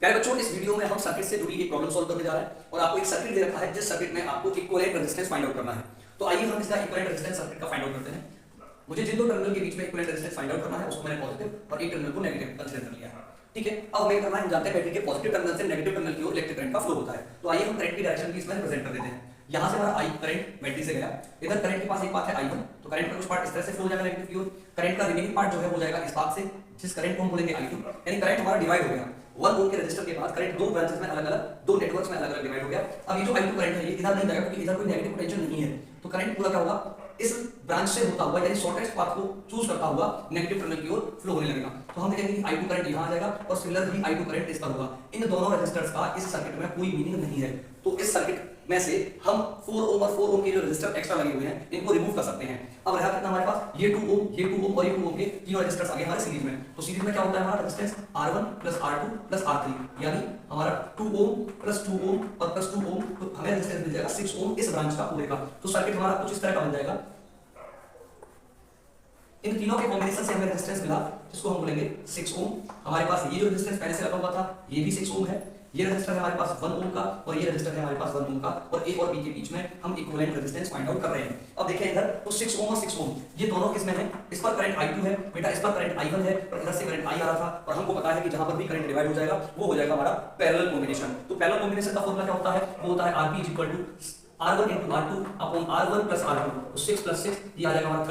प्यारे बच्चों, इस वीडियो में हम सर्किट से जुड़ी एक प्रॉब्लम सॉल्व करने जा रहे हैं और आपको एक सर्किट दे रखा है जिस सर्किट में आपको इक्विवेलेंट रेजिस्टेंस फाइंड आउट करना है। तो आइए हम इसका इक्विवेलेंट रेजिस्टेंस सर्किट का फाइंड आउट करते हैं। मुझे जिन दो टर्मिनल के बीच में इक्विवेलेंट रेजिस्टेंस फाइंड आउट करना है उसको मैंने पॉजिटिव और एक टर्मिनल को नेगेटिव कंसीडर कर लिया है। ठीक है, अब हमें करना है, हम जानते हैं बैटरी के पॉजिटिव टर्मिनल से नेगेटिव टर्मिनल की ओर इलेक्ट्रिक करंट का फ्लो होता है। तो आइए हम करंट की डायरेक्शन भी इसमें रिप्रेजेंट कर देते हैं। यहां से हमारा आई करंट बैटरी से गया, इधर करंट के पास एक पाथ है I1, तो करंट का कुछ पार्ट इस तरह से फ्लो हो जाएगा नेगेटिव की ओर, करंट का रिमेनिंग पार्ट जो है वो जाएगा इस पाथ से, जिस करंट को हम बोलेंगे I2। यानी करंट हमारा डिवाइड हो गया 1 ओम के रेजिस्टर के बाद करंट दो ब्रांचेस में अलग-अलग, दो नेटवर्क्स में अलग-अलग डिवाइड हो गया। अब ये जो I2 करंट है ये इधर नहीं जाएगा क्योंकि इधर कोई नेगेटिव पोटेंशियल नहीं है, तो करंट पूरा क्या होगा, इस ब्रांच से होता हुआ यानी शॉर्टेस्ट पाथ को चूज करता हुआ नेगेटिव टर्मिनल की ओर फ्लो होने लगेगा। तो हम देखेंगे कि I2 करंट यहां आ जाएगा और सिमिलरली I2 करंट इस पर होगा। इन दोनों रेजिस्टर्स का इस सर्किट में कोई मीनिंग नहीं है, तो इस सर्किट में से हम 4 ओम और 4 ओम के जो रेजिस्टर एक्स्ट्रा लगे हुए हैं इनको रिमूव कर सकते हैं। अब रहा कितना हमारे पास, ये 2 ओम, ये 2 ओम और ये 2 ओम के तीनों रेजिस्टर्स आ गए हमारे सीरीज में। तो सीरीज में क्या होता है हमारा रेजिस्टेंस R1 + R2 + R3, यानी हमारा 2 ओम + 2 ओम और +2 ओम, तो हमें रेजिस्टेंस मिल जाएगा 6 ओम इस ब्रांच का पूरे का। तो सर्किट हमारा कुछ इस तरह का बन जाएगा। इन तीनों के कॉम्बिनेशन से हमें रेजिस्टेंस मिला जिसको हम बोलेंगे 6 ओम। हमारे पास ये जो रेजिस्टेंस पहले से लगा हुआ था ये भी 6 ओम है, ये रेजिस्टर है हमारे पास 1 ओम का और ये रेजिस्टर है हमारे पास 1 ओम का, और A और B के बीच में हम इक्विवेलेंट रेजिस्टेंस फाइंड आउट कर रहे हैं। अब देखें इधर तो 6 ओम और 6 ओम ये दोनों किसमें है, इस पर करंट I2 है बेटा, इस पर करंट I1 है और इधर से करंट I आ रहा था, और हमको पता है कि जहां पर भी करंट डिवाइड हो जाएगा वो हो जाएगा हमारा पैरेलल कॉम्बिनेशन। तो पैरेलल कॉम्बिनेशन का फार्मूला क्या होता है, वो होता है Rp = R1 × R2 / R1 + R2, तो 6 + 6 ये आ जाएगा हमारा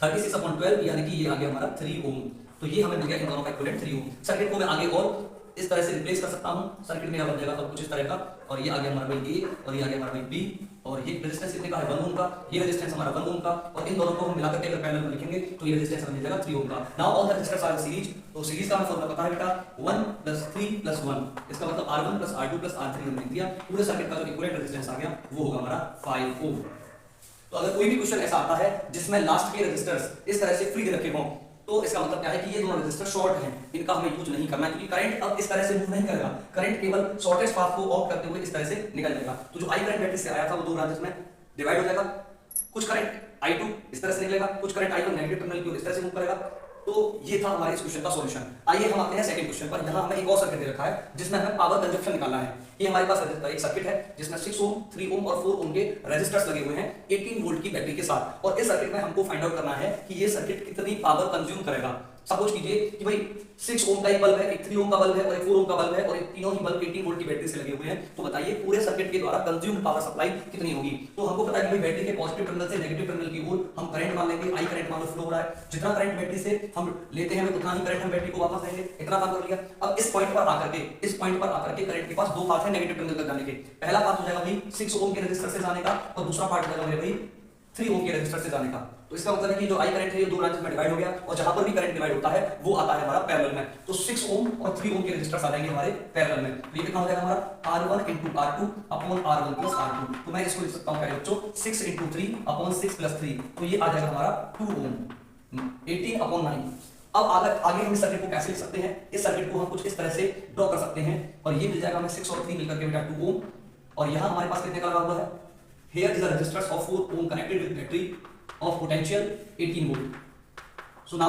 36/12, यानी कि ये आ गया हमारा 3 ओम। तो ये हमें मिल गया इन दोनों का इक्विवेलेंट 3 ओम। सर्किट को मैं आगे और इस तरह से रिप्लेस कर सकता हूं, सर्किट मेरा बन जाएगा अब कुछ इस तरह का, और ये आ गया हमारा भाई A और ये आ गया हमारा भाई B, और ये रेजिस्टेंस कितने का है 1 ओम का, ये रेजिस्टेंस हमारा 1 ओम का, और इन दोनों को हम मिलाकर के अगर पैरेलल में लिखेंगे तो ये रेजिस्टेंस हमें मिल जाएगा 3 ओम का। Now all the resistors are series, तो सीरीज का हमें फार्मूला पता है बेटा 1 + 3 + 1, इसका मतलब R1 + R2 + R3 हमने लिख दिया। पूरे सर्किट का जो इक्विवेलेंट रेजिस्टेंस आ गया वो होगा हमारा 5 ओम। तो अगर कोई भी क्वेश्चन ऐसा आता है जिसमें लास्ट के रेजिस्टर्स इस तरह से फ्री दे रखे हों, तो इसका मतलब क्या है कि ये दोनों रेजिस्टर शॉर्ट हैं, इनका हमें यूज नहीं करना है, क्योंकि करंट अब इस तरह से मूव नहीं करेगा, करंट केवल शॉर्टेस्ट पाथ को ऑफ करते हुए इस तरह से निकल जाएगा। तो जो I करंट बैटरी से आया था वो दो ब्रांचेस में डिवाइड हो जाएगा, कुछ करंट I2 इस तरह से निकलेगा, कुछ करंट I1 नेगेटिव टर्मिनल की ओर इस तरह से मूव करेगा। तो ये था हमारे इस क्वेश्चन का सॉल्यूशन। आइए हम आते हैं सेकंड क्वेश्चन पर। यहाँ हमें एक और सर्किट दे रखा है जिसमें हमें पावर कंजप्शन निकालना है। ये हमारे पास एक सर्किट है जिसमें 6 ओम, 3 ओम और 4 ओम के रेजिस्टर्स लगे हुए हैं 18 वोल्ट की बैटरी के साथ, और इस सर्किट में हमको फाइंड आउट करना है कि ये सर्किट कितनी पावर कंज्यूम करेगा। सपोज कीजिए कि भाई 6 ओम का एक बल्ब है, एक 3 ओम का बल्ब है और एक 4 ओम का बल्ब है, और तीनों ही बल्ब 18 वोल्ट की बैटरी से लगे हुए हैं। तो बताइए पूरे सर्किट के द्वारा कंज्यूम्ड पावर सप्लाई कितनी होगी। तो हमको पता है कि भाई बैटरी के पॉजिटिव टर्मिनल से नेगेटिव टर्मिनल की ओर हम करंट मान लेंगे, I करंट मान लो फ्लो हो रहा है, जितना करंट बैटरी से हम लेते हैं उतना ही करंट हम बैटरी को वापस देंगे, इतना काम कर लिया। अब इस पॉइंट पर आकर के करंट के पास दो पाथ है नेगेटिव टर्मिनल तक जाने के। पहला पाथ हो जाएगा भाई 6 ओम के रेजिस्टर से जाने का, और दूसरा पार्ट हो जाएगा मेरे भाई 3 ओम के रेजिस्टर से जाने का। तो इसका मतलब है कि जो I करंट है ये दो ब्रांचेस में डिवाइड हो गया, और जहां पर भी करंट डिवाइड होता है वो आता है हमारा पैरेलल में। तो 6 ओम और 3 ओम के रेजिस्टर्स आ जाएंगे हमारे पैरेलल में। तो ये कितना हो जाएगा हमारा R1 × R2 / R1 + R2। तो मैं इसको लिख सकता हूं पहले बच्चों 6 × 3 / 6 + 3, तो ये आ जाएगा हमारा 2 ओम 18/9। अब आगे हम इस सर्किट को कैसे लिख सकते हैं, इस सर्किट को हम कुछ इस तरह से ड्रॉ कर सकते हैं, और ये मिल जाएगा हमें 6 और 3 मिलकर के बेटा 2 ओम, और यहां हमारे पास कितने का लगा हुआ है, here is the resistors of 4 ohm connected with battery of potential 18 volt. So now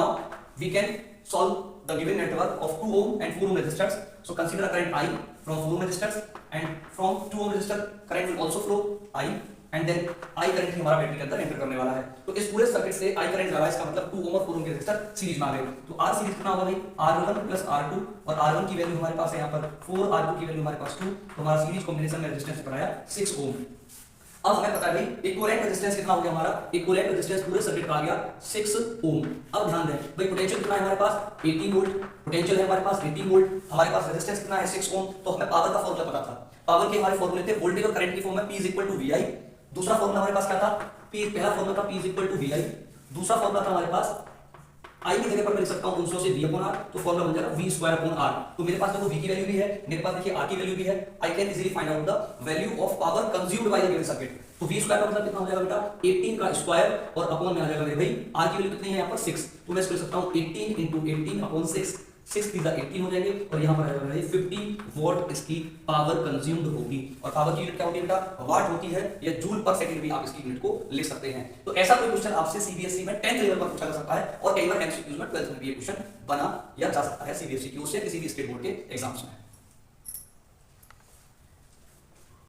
we can solve the given network of 2 ohm and 4 ohm resistors. So consider a current I from 4 ohm resistors, and from 2 ohm resistor current will also flow I, and then I current ही हमारा battery के अंदर enter करने वाला है। तो इस पूरे सर्किट से I करंट लगा, इसका मतलब 2 ओम और 4 ओम के रेजिस्टर सीरीज में आ गए। तो R सीरीज कितना होगा भाई, R1 + R2, और R1 की वैल्यू हमारे पास है यहाँ पर 4, R2 की वैल्यू हमारे पास 2, तो हमारा सीरीज कॉम्बिनेशन में रेजिस्टेंस बनाया 6 ओम। अब हमें पता है भाई इक्विवेलेंट रेजिस्टेंस कितना हो गया हमारा, इक्विवेलेंट रेजिस्टेंस पूरे सर्किट का आ गया 6 ओम। अब ध्यान दें भाई पोटेंशियल कितना है हमारे पास 18 वोल्ट, पोटेंशियल है हमारे पास 18 वोल्ट, हमारे पास रेजिस्टेंस कितना है 6 ओम। तो हमें पावर का फार्मूला पता था, पावर के हमारे फार्मूले थे वोल्टेज और करंट की फॉर्म में P = VI। दूसरा फार्मूला हमारे पास क्या था, पहला फार्मूला था P = VI, दूसरा फार्मूला था हमारे पास I की जगह पर मैं लिख सकता हूं 200 से V/R, तो फार्मूला बन जाएगा V²/R। तो मेरे पास देखो V की वैल्यू भी है, मेरे पास देखिए R की वैल्यू भी है, I can easily find out the value of power consumed by the given circuit. तो V² का मतलब कितना हो जाएगा बेटा 18 का स्क्वायर, और अपॉन में आ जाएगा मेरे भाई R की वैल्यू कितनी है यहाँ पर 6, तो मैं इसको लिख सकता हूं 18 × 18/6, 6 3 18 हो जाएंगे और यहाँ पर आ जाएगा 50 वॉट इसकी पावर कंज्यूम्ड होगी। और पावर की यूनिट क्या होती है बेटा, वाट होती है, या जूल पर सेकंड भी आप इसकी यूनिट को ले सकते हैं। तो ऐसा कोई क्वेश्चन आपसे सीबीएसई में 10th लेवल पर पूछा जा सकता है और कई बार एमसीक्यूज में 12th में भी ये क्वेश्चन बना या जा सकता है सीबीएसई की ओर से किसी भी स्टेट बोर्ड के एग्जाम्स में।